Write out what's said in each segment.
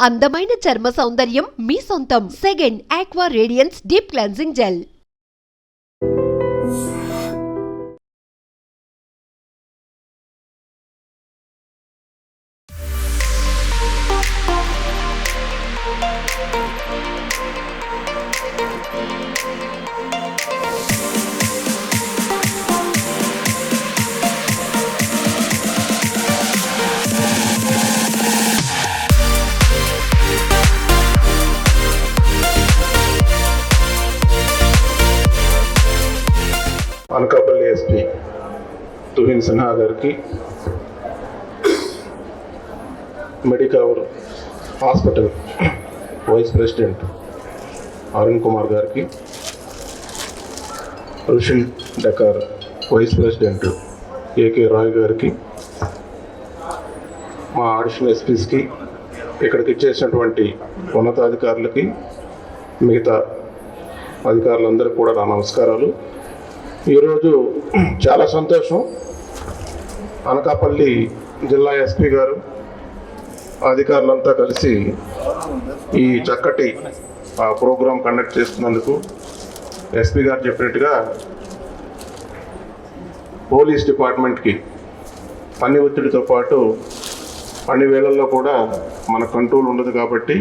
అందమైన చర్మ సౌందర్యం మీ సొంతం. Second aqua radiance deep cleansing gel. Anakapalli SP Tuhin Sinha గారికి, medical hospital vice president Arun Kumar గారికి, Rushil Decor vice president AK Rai గారికి, మా అడిషనల్ ఎస్పీస్కి, ఇక్కడికి ఇచ్చేసినటువంటి ఉన్నతాధికారులకి, మిగతా అధికారులందరికీ కూడా నా నమస్కారాలు. ఈరోజు చాలా సంతోషం. అనకాపల్లి జిల్లా ఎస్పీ గారు అధికారులంతా కలిసి ఈ చక్కటి ప్రోగ్రాం కండక్ట్ చేస్తున్నందుకు ఎస్పీ గారు చెప్పినట్టుగా పోలీస్ డిపార్ట్మెంట్కి పని ఒత్తిడితో పాటు అన్ని వేళల్లో కూడా మన కంట్రోల్ ఉండదు కాబట్టి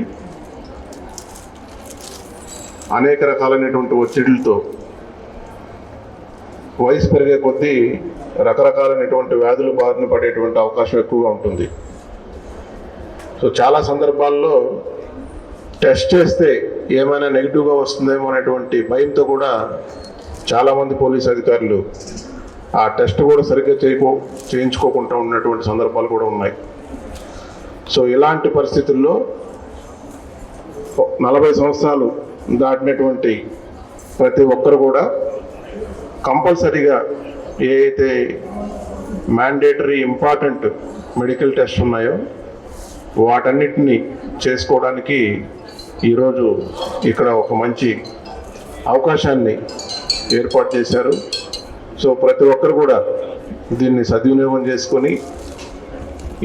అనేక రకాలైనటువంటి ఒత్తిడిలతో వయసు పెరిగే కొద్దీ రకరకాలైనటువంటి వ్యాధులు బారిన పడేటువంటి అవకాశం ఎక్కువగా ఉంటుంది. సో చాలా సందర్భాల్లో టెస్ట్ చేస్తే ఏమైనా నెగిటివ్గా వస్తుందేమో అనేటువంటి భయంతో కూడా చాలామంది పోలీస్ అధికారులు ఆ టెస్ట్ కూడా సరిగ్గా చేయించుకోకుండా ఉన్నటువంటి సందర్భాలు కూడా ఉన్నాయి. సో ఇలాంటి పరిస్థితుల్లో 40 సంవత్సరాలు దాటినటువంటి ప్రతి ఒక్కరు కూడా కంపల్సరీగా ఏ అయితే మ్యాండేటరీ ఇంపార్టెంట్ మెడికల్ టెస్ట్ ఉన్నాయో వాటన్నిటిని చేసుకోవడానికి ఈరోజు ఇక్కడ ఒక మంచి అవకాశాన్ని ఏర్పాటు చేశారు. సో ప్రతి ఒక్కరు కూడా దీన్ని సద్వినియోగం చేసుకొని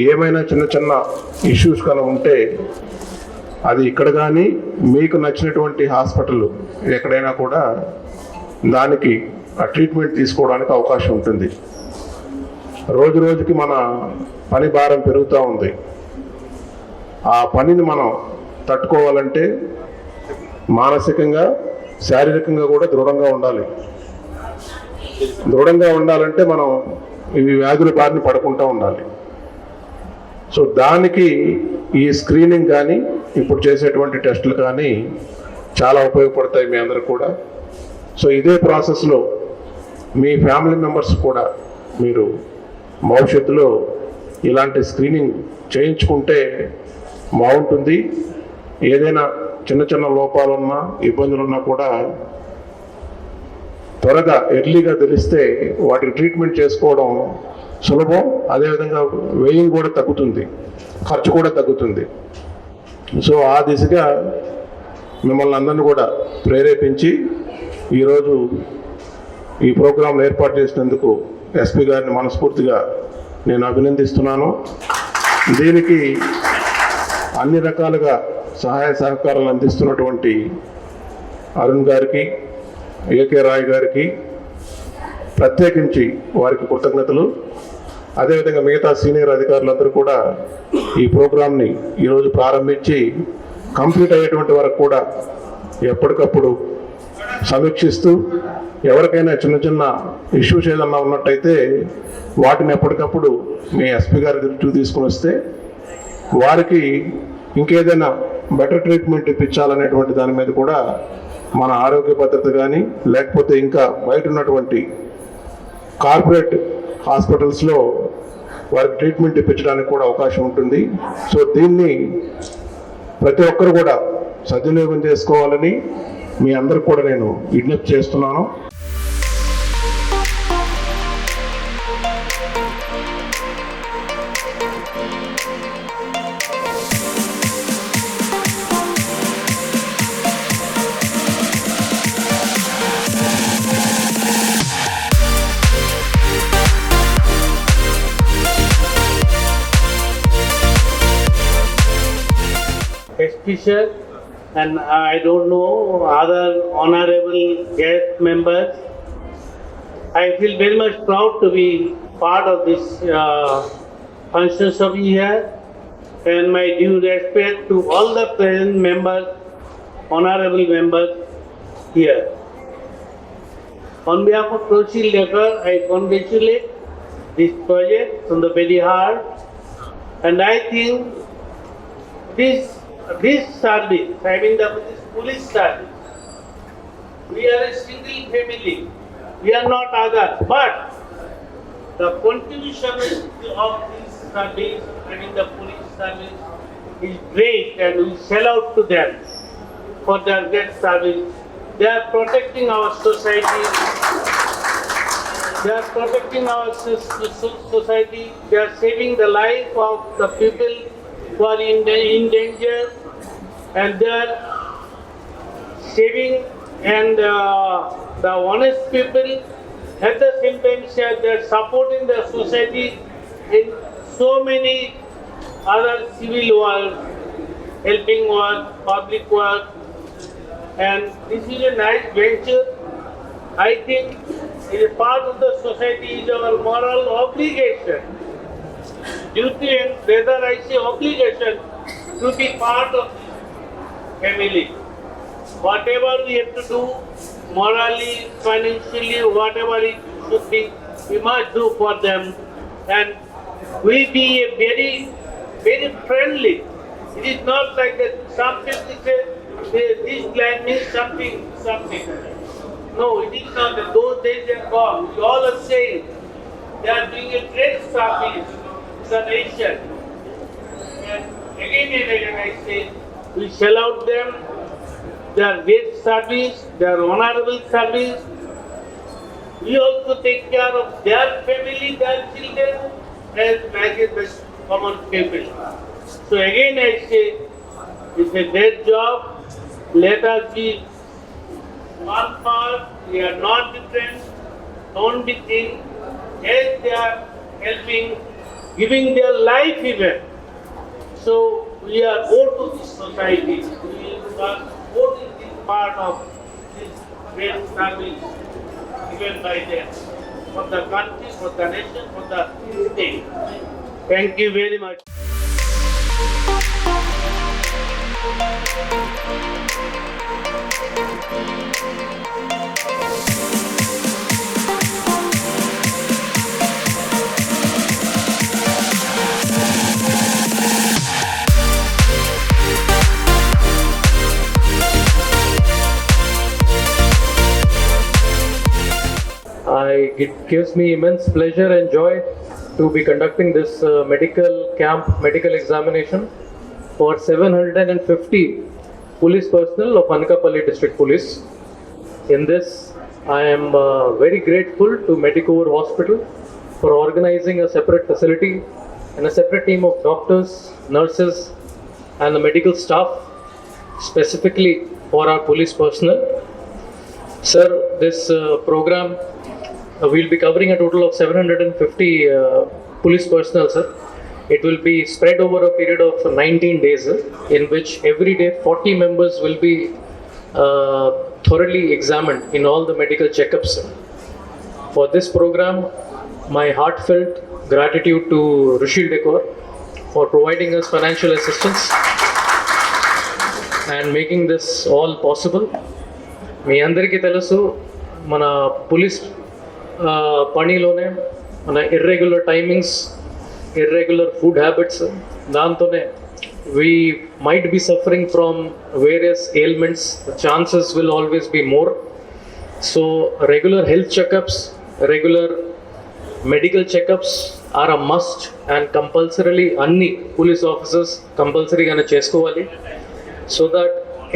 ఏమైనా చిన్న చిన్న ఇష్యూస్ కనుక ఉంటే అది ఇక్కడ కానీ మీకు నచ్చినటువంటి హాస్పిటల్ ఎక్కడైనా కూడా దానికి ట్రీట్మెంట్ తీసుకోవడానికి అవకాశం ఉంటుంది. రోజు రోజుకి మన పని భారం పెరుగుతూ ఉంది. ఆ పనిని మనం తట్టుకోవాలంటే మానసికంగా శారీరకంగా కూడా దృఢంగా ఉండాలి. దృఢంగా ఉండాలంటే మనం ఇవి వ్యాధుల బారిన పడకుండా ఉండాలి. సో దానికి ఈ స్క్రీనింగ్ కానీ ఇప్పుడు చేసేటువంటి టెస్టులు కానీ చాలా ఉపయోగపడతాయి మీ అందరికి కూడా. సో ఇదే ప్రాసెస్లో మీ ఫ్యామిలీ మెంబర్స్ కూడా మీరు భవిష్యత్తులో ఇలాంటి స్క్రీనింగ్ చేయించుకుంటే బాగుంటుంది. ఏదైనా చిన్న చిన్న లోపాలున్నా ఇబ్బందులున్నా కూడా త్వరగా ఎర్లీగా తెలిస్తే వాటికి ట్రీట్మెంట్ చేసుకోవడం సులభం. అదేవిధంగా వ్యయం కూడా తగ్గుతుంది, ఖర్చు కూడా తగ్గుతుంది. సో ఆ దిశగా మిమ్మల్ని అందరినీ కూడా ప్రేరేపించి ఈరోజు ఈ ప్రోగ్రాంను ఏర్పాటు చేసినందుకు ఎస్పీ గారిని మనస్ఫూర్తిగా నేను అభినందిస్తున్నాను. దీనికి అన్ని రకాలుగా సహాయ సహకారాలు అందిస్తున్నటువంటి అరుణ్ గారికి, ఏకే రాయ్ గారికి ప్రత్యేకించి వారికి కృతజ్ఞతలు. అదేవిధంగా మిగతా సీనియర్ అధికారులందరూ కూడా ఈ ప్రోగ్రాంని ఈరోజు ప్రారంభించి కంప్లీట్ అయ్యేటువంటి వరకు కూడా ఎప్పటికప్పుడు సమీక్షిస్తూ ఎవరికైనా చిన్న చిన్న ఇష్యూస్ ఏదన్నా ఉన్నట్టయితే వాటిని ఎప్పటికప్పుడు మీ ఎస్పీ గారి దృష్టికి తీసుకుని వస్తే వారికి ఇంకేదైనా బెటర్ ట్రీట్మెంట్ ఇప్పించాలనేటువంటి దాని మీద కూడా మన ఆరోగ్య భద్రత కానీ లేకపోతే ఇంకా బయట ఉన్నటువంటి కార్పొరేట్ హాస్పిటల్స్లో వారికి ట్రీట్మెంట్ ఇప్పించడానికి కూడా అవకాశం ఉంటుంది. సో దీన్ని ప్రతి ఒక్కరు కూడా సద్వినియోగం చేసుకోవాలని మీ అందరికి కూడా నేను విజ్ఞప్తి చేస్తున్నాను. Fisher, and I don't know other honorable guest members. I feel very much proud to be part of this functions of here, and my due respect to all the present members, honorable members here. On behalf of Proshil Lekar, I congratulate this project from the very heart, and I think this service, I mean this police service, we are a single family. We are not other, but the contribution of this service, I mean the police service, is great, and we sell out to them for their great service. They are protecting our society. They are protecting our society. They are saving the life of the people who are in danger, and they are saving and the honest people. At the same time, they are supporting the society in so many other civil work, helping work, public work, and this is a nice venture. I think it is part of the society, is our moral obligation, duty, and rather I say obligation, to be part of this family. Whatever we have to do, morally, financially, whatever it should be, we must do for them, and we be a very, very friendly. It is not like that some people say this land means something. No, it is not that. Those days are gone. We all are saying they are doing a great service to the nation. And again I say, we shall out them. They are great service, they are honorable service. We also take care of their family, their children, as the common people. So again I say, it's a great job. Let us be one part. We are not different. Don't be thin. Yes, they are helping, giving their life even. So we are owed to this society. We are owed to this part of this great service given by them for the country, for the nation, for the state. Thank you very much. It gives me immense pleasure and joy to be conducting this medical examination for 750 police personnel of Anakapalli District Police. In this, I am very grateful to Medicover Hospital for organizing a separate facility and a separate team of doctors, nurses, and the medical staff specifically for our police personnel. Sir, this program we'll be covering a total of 750 police personnel, sir. It will be spread over a period of 19 days, in which every day 40 members will be thoroughly examined in all the medical checkups. For this program, my heartfelt gratitude to Rushil Decor for providing us financial assistance and making this all possible. మీ అందరికీ తెలుసు మన police పనిలోనే మన irregular timings, irregular food habits, దాంతోనే we might be suffering from various ailments. The chances will always be more. So regular health checkups, regular medical checkups are a must, and compulsorily anni police officers compulsory gana chesukovali, so that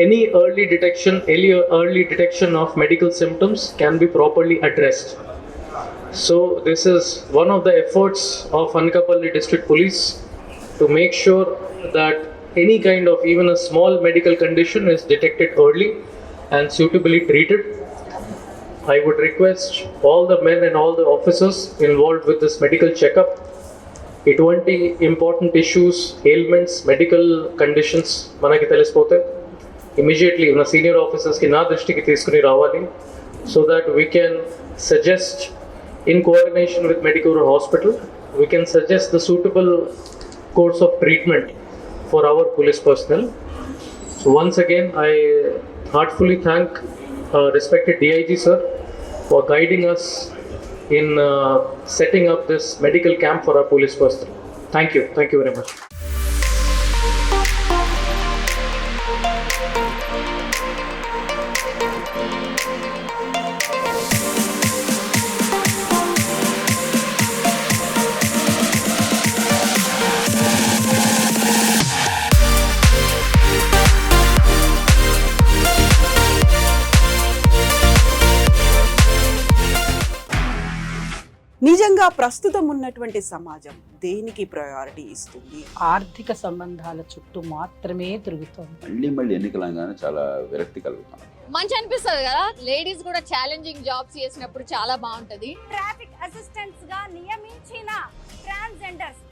any early detection of medical symptoms can be properly addressed. So this is one of the efforts of Anakapalli District Police to make sure that any kind of even a small medical condition is detected early and suitably treated. I would request all the men and all the officers involved with this medical checkup ఇటువంటి important issues, ailments, medical conditions మనకి తెలిసిపోతే immediately నా senior ఆఫీసర్స్కి నా దృష్టికి తీసుకుని రావాలి, so that we can suggest in coordination with medical hospital, we can suggest the suitable course of treatment for our police personnel. So once again, I heartfully thank respected DIG sir for guiding us in setting up this medical camp for our police personnel. Thank you very much. నిజంగా ప్రస్తుతం ఉన్నటువంటి సమాజం దేనికి priority ఇస్తుంది? ఆర్థిక సంబంధాల చుట్టూ మాత్రమే తిరుగుతోంది. మళ్ళీ ఎన్నికలంగానే చాలా విరక్తి కలుగుతాం. మంచి అనిపిస్తుంది కదా, లేడీస్ కూడా ఛాలెంజింగ్ జాబ్స్ చేసినప్పుడు చాలా బాగుంటది. ట్రాఫిక్ అసిస్టెంట్స్ గా నియమించిన ట్రాన్స్జెండర్స్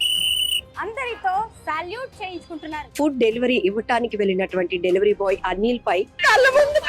అందరితో సాల్యూట్ చేయించుకుంటున్నారు. ఫుడ్ డెలివరీ ఇవ్వటానికి వెళ్ళినటువంటి డెలివరీ బాయ్ అనిల్ పై కళ్ళ ముందు